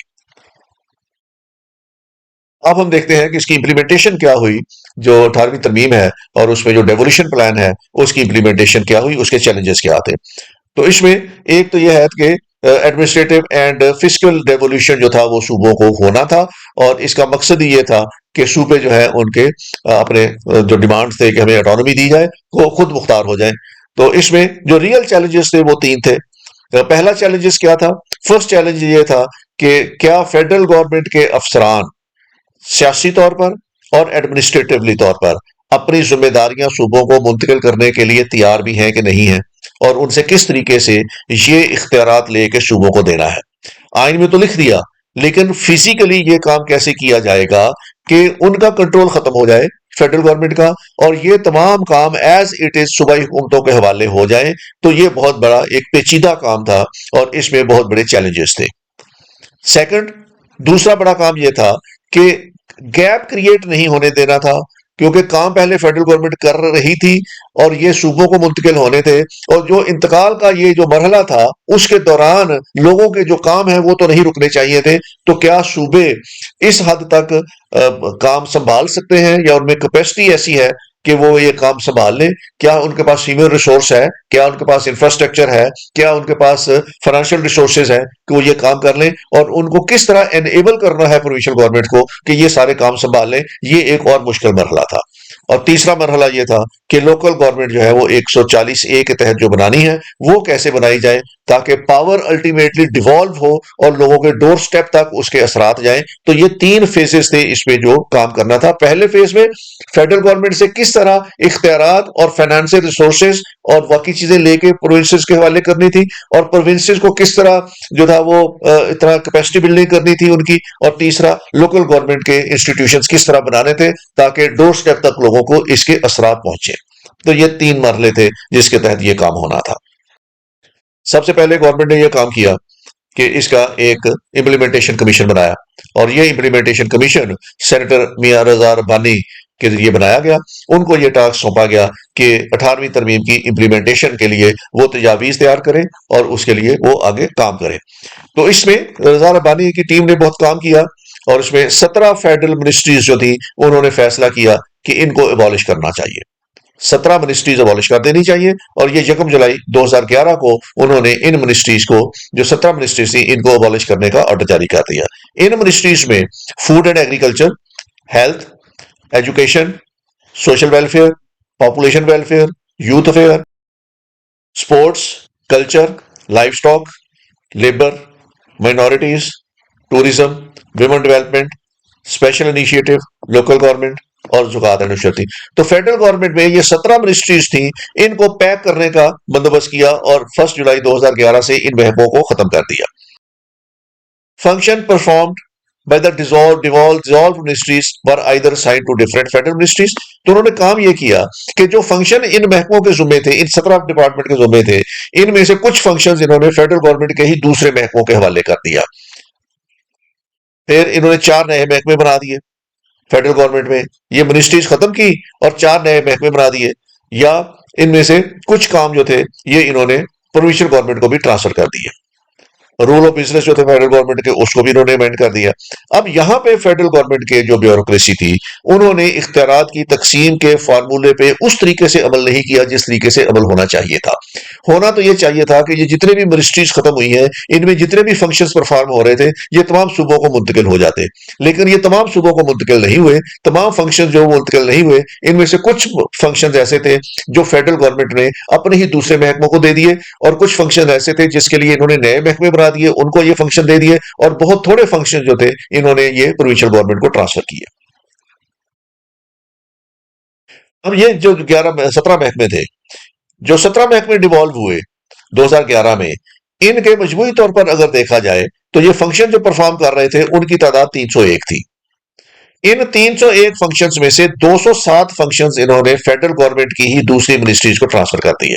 अब हम देखते हैं कि इसकी इंप्लीमेंटेशन क्या हुई, जो 18वीं तरमीम है और उसमें जो डेवोल्यूशन प्लान है उसकी इंप्लीमेंटेशन क्या हुई, उसके चैलेंजेस क्या थे। तो इसमें एक तो यह है कि एडमिनिस्ट्रेटिव एंड फिस्कल डेवोल्यूशन जो था वो सूबों को होना था, और इसका मकसद ही ये था कि सूबे जो है उनके अपने जो डिमांड्स थे कि हमें ऑटोनॉमी दी जाए, वो खुद मुख्तार हो जाए। तो इसमें जो रियल चैलेंजेस थे वो तीन थे। पहला चैलेंजेस क्या था? फर्स्ट चैलेंज ये था कि क्या फेडरल गवर्नमेंट के अफसरान सियासी तौर पर और एडमिनिस्ट्रेटिवली तौर पर अपनी जिम्मेदारियां सूबों को मुंतकिल करने के लिए तैयार भी हैं कि नहीं है, और उनसे किस तरीके से ये इख्तियारात लेके सूबों को देना है। आइन में तो लिख दिया, लेकिन फिजिकली ये काम कैसे किया जाएगा कि उनका कंट्रोल खत्म हो जाए फेडरल गवर्नमेंट का, और ये तमाम काम एज इट इज सूबाई हुकूमतों के हवाले हो जाए। तो ये बहुत बड़ा एक पेचीदा काम था और इसमें बहुत बड़े चैलेंजेस थे। सेकंड, दूसरा बड़ा काम यह था कि गैप क्रिएट नहीं होने देना था, क्योंकि काम पहले फेडरल गवर्नमेंट कर रही थी और ये सूबों को मुंतकिल होने थे, और जो इंतकाल का ये जो मरहला था उसके दौरान लोगों के जो काम है वो तो नहीं रुकने चाहिए थे। तो क्या सूबे इस हद तक काम संभाल सकते हैं, या उनमें कैपेसिटी ऐसी है कि वो ये काम संभाल लें? क्या उनके पास ह्यूमन रिसोर्स है, क्या उनके पास इंफ्रास्ट्रक्चर है, क्या उनके पास फाइनेंशियल रिसोर्सेज है कि वो ये काम कर लें? और उनको किस तरह एनेबल करना है प्रोविंशियल गवर्नमेंट को कि ये सारे काम संभाल लें, ये एक और मुश्किल मरहला था। और तीसरा मरहला ये था कि लोकल गवर्नमेंट जो है वो 140 ए के तहत जो बनानी है वो कैसे बनाई जाए, ताकि पावर अल्टीमेटली डिवॉल्व हो और लोगों के डोर स्टेप तक उसके असरात जाएं। तो ये तीन फेजेस थे इसमें जो काम करना था। पहले फेज में फेडरल गवर्नमेंट से किस तरह इख्तियारात और फाइनेंशियल रिसोर्सेज और बाकी चीजें लेके प्रोविंसेस के हवाले करनी थी, और प्रोविंसेस को किस तरह जो था वो इतना कैपेसिटी बिल्डिंग करनी थी उनकी, और तीसरा लोकल गवर्नमेंट के इंस्टीट्यूशंस किस तरह बनाने थे ताकि डोर स्टेप तक लोगों को इसके असरात पहुंचे। तो ये तीन मरहले थे जिसके तहत ये काम होना था। सबसे पहले गवर्नमेंट ने यह काम किया कि इसका एक इम्प्लीमेंटेशन कमीशन बनाया, और ये इम्प्लीमेंटेशन कमीशन सेनेटर मियां रजा रब्बानी के जरिए बनाया गया। उनको ये टास्क सौंपा गया कि 18वीं तरमीम की इम्प्लीमेंटेशन के लिए वो तजावीज तैयार करें और उसके लिए वो आगे काम करें। तो इसमें रजा रब्बानी की टीम ने बहुत काम किया, और इसमें 17 फेडरल मिनिस्ट्रीज जो थी उन्होंने फैसला किया कि इनको एबॉलिश करना चाहिए। 17 मिनिस्ट्रीज अबॉलिश कर देनी चाहिए, और ये 1 जुलाई 2011 को उन्होंने इन मिनिस्ट्रीज को, जो 17 मिनिस्ट्रीज थी, इनको अबॉलिश करने का ऑर्डर जारी कर दिया। इन मिनिस्ट्रीज में food and agriculture, health, education, social welfare, population welfare, youth affair, sports, culture, life stock, labour, minorities, tourism, women development, special initiative, local government और जुगात एंड नुशरती। तो फेडरल गवर्नमेंट में ये 17 मिनिस्ट्रीज थी, इनको पैक करने का बंदोबस्त किया और 1 जुलाई 2011 से इन महकमों को खत्म कर दिया। Function performed by the dissolved ministries were either assigned to different federal ministries। तो उन्होंने काम ये किया कि जो फंक्शन इन महकमों के जुम्मे थे, इन 17 डिपार्टमेंट के जुम्मे थे, इनमें से कुछ फंक्शंस इन्होंने फेडरल गवर्नमेंट के ही दूसरे महकमों के हवाले कर दिया। फिर इन्होंने 4 नए महकमे बना दिए फेडरल गवर्नमेंट में, ये मिनिस्ट्रीज खत्म की और 4 नए महकमे बना दिए, या इनमें से कुछ काम जो थे ये इन्होंने प्रोविंशियल गवर्नमेंट को भी ट्रांसफर कर दिए। रूल ऑफ बिजनेस जो थे फेडरल गवर्नमेंट के, उसको भी इन्होंने अमेंड कर दिया। अब यहां पे फेडरल गवर्नमेंट के जो ब्यूरोक्रेसी थी, उन्होंने इख्तियारात की तकसीम के फार्मूले पे उस तरीके से अमल नहीं किया जिस तरीके से अमल होना चाहिए था। होना तो ये चाहिए था कि ये जितने भी मिनिस्ट्रीज खत्म हुई हैं, इनमें जितने भी फंक्शंस परफॉर्म हो रहे थे, ये तमाम सूबों को मुंतकिल हो जाते, लेकिन ये तमाम सूबों को मुंतकिल नहीं हुए। तमाम फंक्शन जो मुंतकिल नहीं हुए, इनमें से कुछ फंक्शन ऐसे थे जो फेडरल गवर्नमेंट ने अपने ही दूसरे महकमों को दे दिए, और कुछ फंक्शन ऐसे थे जिसके लिए इन्होंने नए महकमे बना दिए, उनको ये फंक्शन दे दिए, और बहुत थोड़े फंक्शन जो थे इन्होंने ये प्रोविंशियल गवर्नमेंट को ट्रांसफर किए। अब ये जो 17 महकमे थे, जो 17 महकमे डिवॉल्व हुए 2011 में, इनके मजमूई तौर पर अगर देखा जाए तो ये फंक्शन जो परफॉर्म कर रहे थे उनकी तादाद 301 थी। इन 301 फंक्शंस में से 207 फंक्शंस इन्होंने फेडरल गवर्नमेंट की ही दूसरी मिनिस्ट्रीज को ट्रांसफर कर दिए,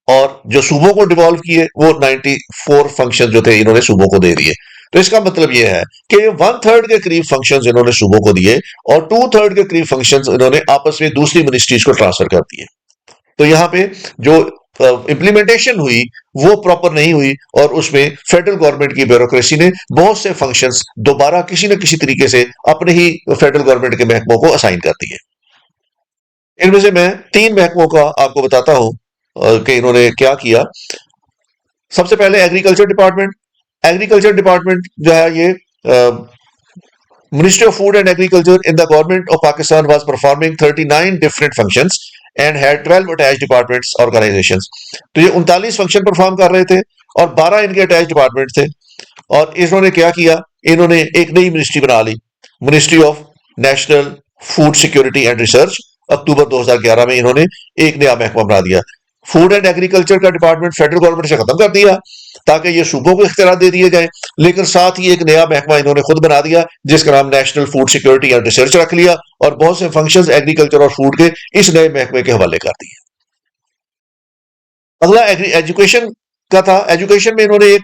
और जो सूबों को डिवॉल्व किए वो 94 फंक्शन जो थे इन्होंने सूबों को दे दिए। तो इसका मतलब यह है कि 1/3 के करीब फंक्शंस इन्होंने सूबों को दिए, और 2/3 के करीब फंक्शंस इन्होंने आपस में दूसरी मिनिस्ट्रीज को ट्रांसफर कर दिए। तो यहां पे जो इंप्लीमेंटेशन हुई वो प्रॉपर नहीं हुई, और उसमें फेडरल गवर्नमेंट की ब्यूरोक्रेसी ने बहुत से फंक्शंस दोबारा किसी न किसी तरीके से अपने ही फेडरल गवर्नमेंट के महकमों को असाइन कर दिए। इनमें से मैं 3 महकमों का आपको बताता हूं कि इन्होंने क्या किया। सबसे पहले एग्रीकल्चर डिपार्टमेंट। एग्रीकल्चर डिपार्टमेंट जो है ये ministry of food and agriculture in the government of Pakistan was performing 39 different functions and had 12 attach departments organisations. तो ये 39 फंक्शन परफॉर्म कर रहे थे और 12 इनके अटैच डिपार्टमेंट थे। और इन्होंने क्या किया, इन्होंने एक नई मिनिस्ट्री बना ली, ministry of national food security and research. अक्टूबर 2011 में इन्होंने एक नया महकमा बना दिया। फूड एंड एग्रीकल्चर का डिपार्टमेंट फेडरल गवर्नमेंट से खत्म कर दिया ताकि ये सूबों को इख्तियार दे दिए गए, लेकिन साथ ही एक नया महकमा इन्होंने खुद बना दिया जिसका नाम national food security and research रख लिया, और बहुत से फंक्शंस एग्रीकल्चर और फूड के इस नए महकमे के हवाले कर दिए। अगला एजुकेशन का था। एजुकेशन में इन्होंने एक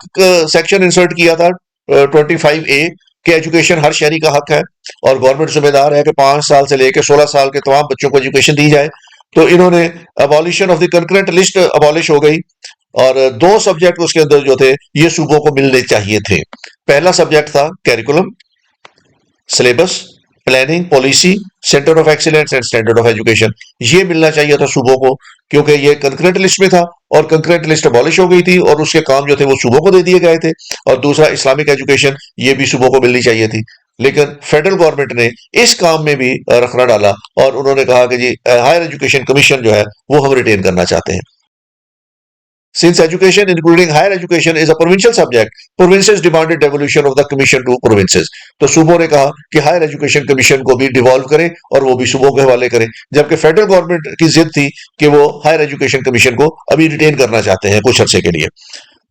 सेक्शन इंसर्ट किया था 25A कि एजुकेशन हर शहरी का हक है और गवर्नमेंट जिम्मेदार है कि 5 साल से लेकर 16 साल के तमाम बच्चों को एजुकेशन दी जाए। तो इन्होंने abolition of the concurrent list abolish हो गई, और 2 सब्जेक्ट उसके अंदर जो थे ये सूबों को मिलने चाहिए थे। पहला सब्जेक्ट था curriculum, syllabus, planning, policy, centre of excellence and standard of education. ये मिलना चाहिए था सूबों को, क्योंकि ये कंकरेंट लिस्ट में था और कंकरेंट लिस्ट अबॉलिश हो गई थी और उसके काम जो थे वो सूबों को दे दिए गए थे। और दूसरा इस्लामिक एजुकेशन, ये भी सूबों को मिलनी चाहिए थी, लेकिन फेडरल गवर्नमेंट ने इस काम में भी रखना डाला और उन्होंने कहा कि जी हायर एजुकेशन कमीशन जो है वो हम रिटेन करना चाहते हैं। Since education, including higher education, is a provincial subject, provinces demanded devolution of the commission to provinces। तो सूबों ने कहा कि हायर एजुकेशन कमीशन को भी डिवॉल्व करें और वो भी सूबों के हवाले करें, जबकि फेडरल गवर्नमेंट की जिद थी कि वो हायर एजुकेशन कमीशन को अभी रिटेन करना चाहते हैं कुछ अर्से के लिए।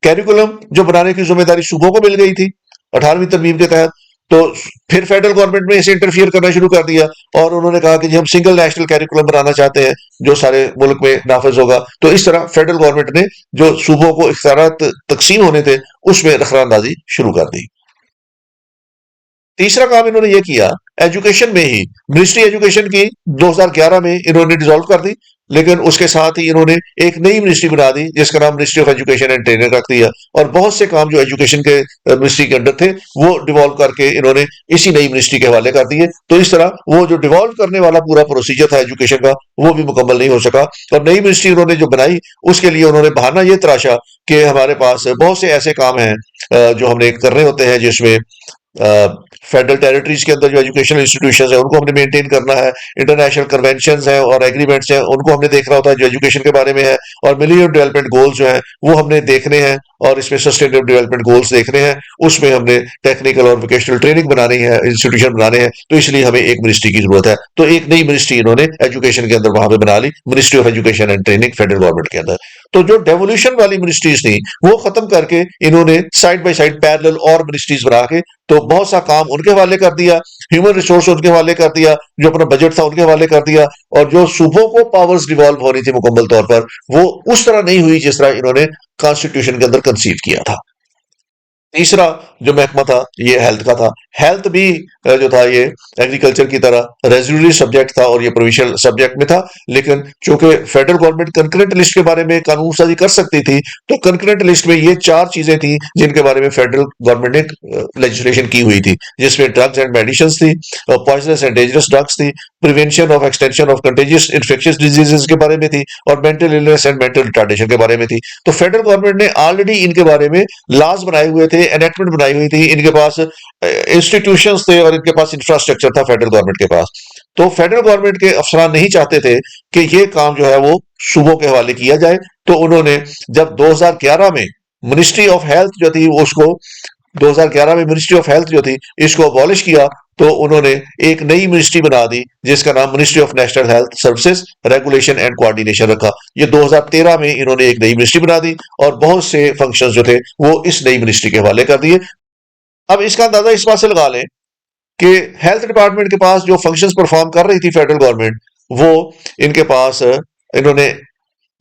कैरिकुलम जो बनाने की जिम्मेदारी सूबों को मिल गई थी 18वीं तरमीम के तहत, तो फिर फेडरल गवर्नमेंट ने इसे इंटरफियर करना शुरू कर दिया और उन्होंने कहा कि जी हम सिंगल नेशनल कैरिकुलम बनाना चाहते हैं जो सारे मुल्क में नाफिज होगा। तो इस तरह फेडरल गवर्नमेंट ने जो सूबों को इख्तियारात तकसीम होने थे उसमें दखलंदाजी शुरू कर दी। तीसरा काम इन्होंने ये किया, एजुकेशन में ही मिनिस्ट्री एजुकेशन की 2011 में इन्होंने डिसॉल्व कर दी, लेकिन उसके साथ ही इन्होंने एक नई मिनिस्ट्री बना दी जिसका नाम ministry of education and training रख दिया, और बहुत से काम जो एजुकेशन के मिनिस्ट्री के अंडर थे वो डिवॉल्व करके इन्होंने इसी नई मिनिस्ट्री के हवाले कर दिए। तो इस तरह वो जो डिवॉल्व करने वाला पूरा प्रोसीजर था एजुकेशन का वो भी मुकम्मल नहीं हो सका, और नई मिनिस्ट्री उन्होंने जो बनाई उसके लिए उन्होंने बहाना ये तराशा कि हमारे पास बहुत से ऐसे काम हैं जो हमने करने होते हैं, जिसमें फेडरल टेरिटरीज के अंदर जो एजुकेशनल इंस्टीट्यूशंस है उनको हमने मेंटेन करना है, इंटरनेशनल कन्वेंशंस हैं और एग्रीमेंट्स हैं उनको हमने देखना होता है जो एजुकेशन के बारे में है, और मिलेनियम डेवलपमेंट गोल्स जो हैं वो हमने देखने हैं, और इसमें सस्टेनेबल डेवलपमेंट गोल्स देखने हैं, उसमें हमने टेक्निकल और वोकेशनल ट्रेनिंग बनानी है, इंस्टीट्यूशन बनाने हैं। तो इसलिए हमें एक मिनिस्ट्री की जरूरत है। तो एक नई मिनिस्ट्री इन्होंने एजुकेशन के अंदर वहां पे बना ली, ministry of education and training federal government के अंदर। तो जो डेवोल्यूशन वाली मिनिस्ट्रीज थी वो खत्म करके इन्होंने साइड बाय साइड पैरेलल और मिनिस्ट्रीज बना के तो बहुत सा काम उनके हवाले कर दिया, ह्यूमन रिसोर्स उनके हवाले कर दिया, जो अपना बजट था उनके हवाले कर दिया, और जो सूबों को पावर्स डिवॉल्व होनी थी मुकम्मल तौर पर वो उस तरह नहीं हुई जिस तरह इन्होंने कॉन्स्टिट्यूशन के अंदर कंसीव किया था। तीसरा जो महकमा था ये हेल्थ का था। हेल्थ भी जो था ये एग्रीकल्चर की तरह रेजिडुअरी सब्जेक्ट था और ये प्रोविंशियल सब्जेक्ट में था, लेकिन चूंकि फेडरल गवर्नमेंट कंकरेंट लिस्ट के बारे में कानून साजी कर सकती थी तो कंकरेंट लिस्ट में ये चार चीजें थी जिनके बारे में फेडरल गवर्नमेंट ने लेजिस्लेशन की हुई थी, जिसमें ड्रग्स एंड मेडिसिन थी, पॉइजनस एंड डेंजरस ड्रग्स थी, prevention of extension of contagious infectious diseases के बारे में थी, और mental illness and mental retardation के बारे में थी। तो फेडरल गवर्नमेंट ने ऑलरेडी इनके बारे में लॉज बनाए हुए थे, एनेक्टमेंट बनाई हुई थी, इनके पास इंस्टीट्यूशंस थे और इनके पास इंफ्रास्ट्रक्चर था फेडरल गवर्नमेंट के पास। तो फेडरल गवर्नमेंट के अफसरान नहीं चाहते थे कि ये काम जो है वो सूबों के हवाले किया जाए, तो उन्होंने जब 2011 में मिनिस्ट्री ऑफ हेल्थ जो थी उसको 2011 में मिनिस्ट्री ऑफ हेल्थ जो थी इसको अबॉलिश किया, तो उन्होंने एक नई मिनिस्ट्री बना दी जिसका नाम ministry of national health services regulation and coordination रखा। ये 2013 में इन्होंने एक नई मिनिस्ट्री बना दी और बहुत से फंक्शंस जो थे वो इस नई मिनिस्ट्री के हवाले कर दिए। अब इसका अंदाजा इस बात से लगा लें कि हेल्थ डिपार्टमेंट के पास जो फंक्शंस परफॉर्म कर रही थी फेडरल गवर्नमेंट, वो इनके पास इन्होंने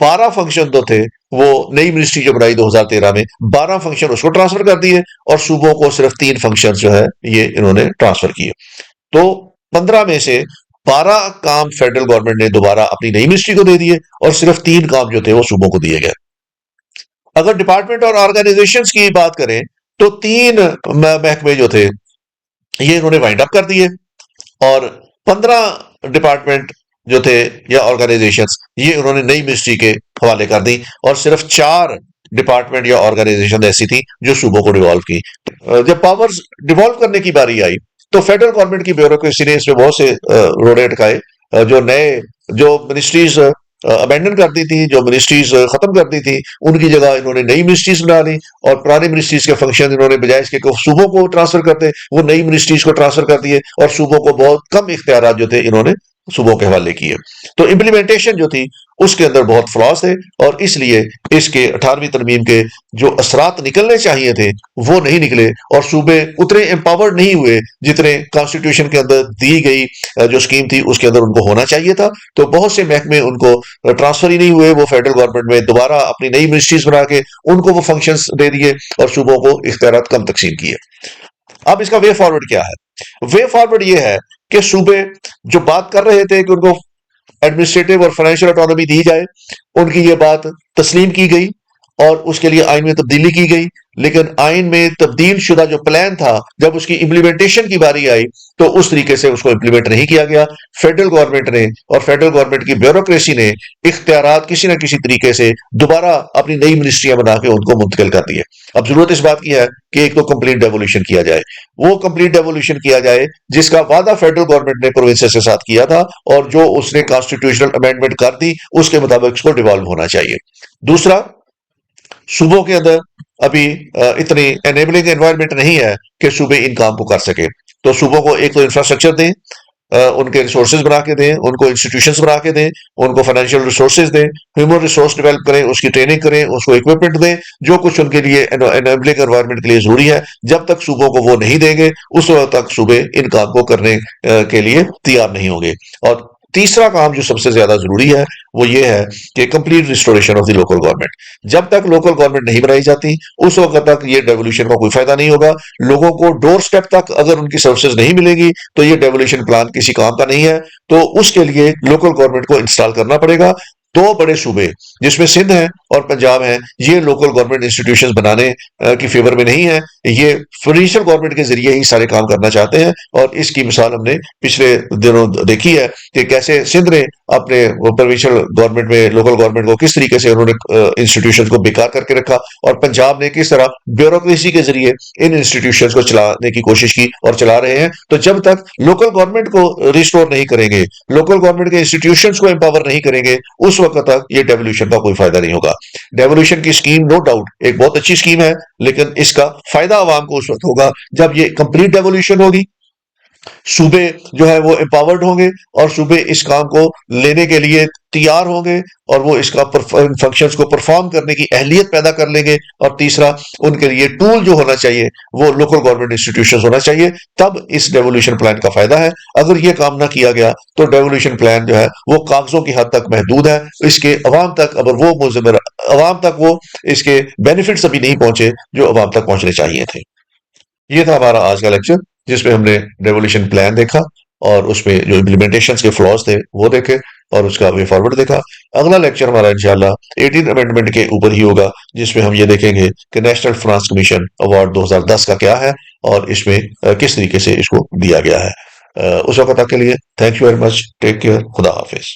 12 फंक्शन तो थे, वो नई मिनिस्ट्री जो बनाई 2013 में 12 फंक्शन उसको ट्रांसफर कर दिए और सूबों को सिर्फ 3 फंक्शन जो है ये इन्होंने ट्रांसफर किए। तो 15 में से 12 काम फेडरल गवर्नमेंट ने दोबारा अपनी नई मिनिस्ट्री को दे दिए और सिर्फ 3 काम जो थे वो सूबों को दिए गए। अगर डिपार्टमेंट और ऑर्गेनाइजेशंस की बात करें तो 3 महकमे जो थे ये इन्होंने वाइंड अप कर दिए और 15 डिपार्टमेंट जो थे या ऑर्गेनाइजेशंस ये उन्होंने नई मिनिस्ट्री के हवाले कर दी और सिर्फ 4 डिपार्टमेंट या ऑर्गेनाइजेशन ऐसी थी जो सूबों को डिवॉल्व की। जब पावर्स डिवॉल्व करने की बारी आई तो फेडरल गवर्नमेंट की ब्यूरोक्रेसी ने इसमें बहुत से रोड़े अटकाए। जो नए जो मिनिस्ट्रीज अबेंडन कर दी थी, जो मिनिस्ट्रीज खत्म कर दी थी, उनकी जगह इन्होंने नई मिनिस्ट्रीज बना ली और पुरानी मिनिस्ट्रीज के फंक्शन इन्होंने बजाय इसके सूबों को ट्रांसफर करते वो नई मिनिस्ट्रीज को ट्रांसफर कर दिए और सूबों को बहुत कम इख्तियार जो थे इन्होंने सूबों के हवाले किए। तो इम्प्लीमेंटेशन जो थी उसके अंदर बहुत फ्लॉज थे और इसलिए इसके 18वीं तरमीम के जो असरात निकलने चाहिए थे वो नहीं निकले और सूबे उतने एम्पावर्ड नहीं हुए जितने कॉन्स्टिट्यूशन के अंदर दी गई जो स्कीम थी उसके अंदर उनको होना चाहिए था। तो बहुत से महकमे उनको ट्रांसफर ही नहीं हुए, वो फेडरल गवर्नमेंट में दोबारा अपनी नई मिनिस्ट्रीज बना के उनको वो फंक्शंस दे दिए और सूबों को इख्तियारात कम तकसीम किए। अब इसका वे फॉरवर्ड क्या है? वे फॉरवर्ड ये है कि सूबे जो बात कर रहे थे कि उनको एडमिनिस्ट्रेटिव और फाइनेंशियल ऑटोनॉमी दी जाए, उनकी ये बात तस्लीम की गई और उसके लिए आइन में तब्दीली की गई, लेकिन आइन में तब्दील शुदा जो प्लान था जब उसकी इम्प्लीमेंटेशन की बारी आई तो उस तरीके से उसको इम्प्लीमेंट नहीं किया गया। फेडरल गवर्नमेंट ने और फेडरल गवर्नमेंट की ब्यूरोक्रेसी ने इख्तियारात किसी न किसी तरीके से दोबारा अपनी नई मिनिस्ट्रियां बना के उनको मुंतकिल कर दिए। अब जरूरत इस बात की है कि एक तो कंप्लीट डेवोल्यूशन किया जाए, वो कंप्लीट डेवोल्यूशन किया जाए जिसका वादा फेडरल गवर्नमेंट ने प्रोविंसेस के साथ किया था और जो उसने कॉन्स्टिट्यूशनल अमेंडमेंट कर दी उसके मुताबिक उसको डिवॉल्व होना चाहिए। दूसरा, सूबों के अंदर अभी इतनी एनेबलिंग एनवायरनमेंट नहीं है कि सूबे इन काम को कर सके, तो सूबों को एक तो इंफ्रास्ट्रक्चर दें, उनके रिसोर्सेज बना के दें, उनको इंस्टीट्यूशंस बना के दें, उनको फाइनेंशियल रिसोर्सेज दें, ह्यूमन रिसोर्स डेवलप करें, उसकी ट्रेनिंग करें, उसको इक्विपमेंट दें, जो कुछ उनके लिए एनेबलिंग एनवायरनमेंट के लिए जरूरी है। जब तक सूबों को वो नहीं देंगे उस वक्त तक सूबे इन काम को करने के लिए तैयार नहीं होंगे। और तीसरा काम जो सबसे ज्यादा जरूरी है वो ये है कि complete restoration of the local government. जब तक लोकल गवर्नमेंट नहीं बनाई जाती उस वक्त तक ये डेवोल्यूशन का कोई फायदा नहीं होगा। लोगों को डोर स्टेप तक अगर उनकी सर्विसेज नहीं मिलेगी तो ये डेवोल्यूशन प्लान किसी काम का नहीं है। तो उसके लिए लोकल गवर्नमेंट को इंस्टॉल करना पड़ेगा। 2 बड़े सूबे जिसमें सिंध है और पंजाब है, ये लोकल गवर्नमेंट इंस्टीट्यूशंस बनाने की फेवर में नहीं है, ये प्रोविंशियल गवर्नमेंट के जरिए ही सारे काम करना चाहते हैं। और इसकी मिसाल हमने पिछले दिनों देखी है कि कैसे सिंध ने अपने प्रोविंशियल गवर्नमेंट में लोकल गवर्नमेंट को किस तरीके से उन्होंने इंस्टीट्यूशंस को बेकार करके रखा और पंजाब ने किस तरह ब्यूरोक्रेसी के जरिए इन इंस्टीट्यूशंस को चलाने की कोशिश की और चला रहे हैं। तो जब तक लोकल गवर्नमेंट को रिस्टोर नहीं करेंगे, लोकल गवर्नमेंट के इंस्टीट्यूशंस को एम्पावर नहीं करेंगे, उस वक्त तक ये डेवोल्यूशन का कोई फायदा नहीं होगा। डेवोल्यूशन की स्कीम नो डाउट एक बहुत अच्छी स्कीम है, लेकिन इसका फायदा आवाम को उस वक्त होगा जब ये कंप्लीट डेवोल्यूशन होगी, सूबे जो है वो एम्पावर्ड होंगे और सूबे इस काम को लेने के लिए तैयार होंगे और वो इसका फंक्शंस को परफॉर्म करने की अहलियत पैदा कर लेंगे। और तीसरा, उनके लिए टूल जो होना चाहिए वो लोकल गवर्नमेंट इंस्टीट्यूशंस होना चाहिए। तब इस डेवोल्यूशन प्लान का फायदा है। अगर ये काम ना किया गया तो डेवोल्यूशन प्लान जो है वो कागजों की हद तक महदूद है। इसके अवाम तक अगर वो अवाम तक वो इसके बेनिफिट्स अभी नहीं पहुंचे जो अवाम तक पहुंचने चाहिए थे। ये था हमारा आज का लेक्चर, जिसमें हमने रेवोल्यूशन प्लान देखा और उसमें जो इम्प्लीमेंटेशन के फ्लॉज थे वो देखे और उसका वे फॉरवर्ड देखा। अगला लेक्चर हमारा इंशाल्लाह 18 अमेंडमेंट के ऊपर ही होगा, जिसमें हम ये देखेंगे कि नेशनल फाइनेंस कमीशन अवार्ड 2010 का क्या है और इसमें किस तरीके से इसको दिया गया है। उस वक्त तक के लिए thank you very much, take care, खुदा हाफिज।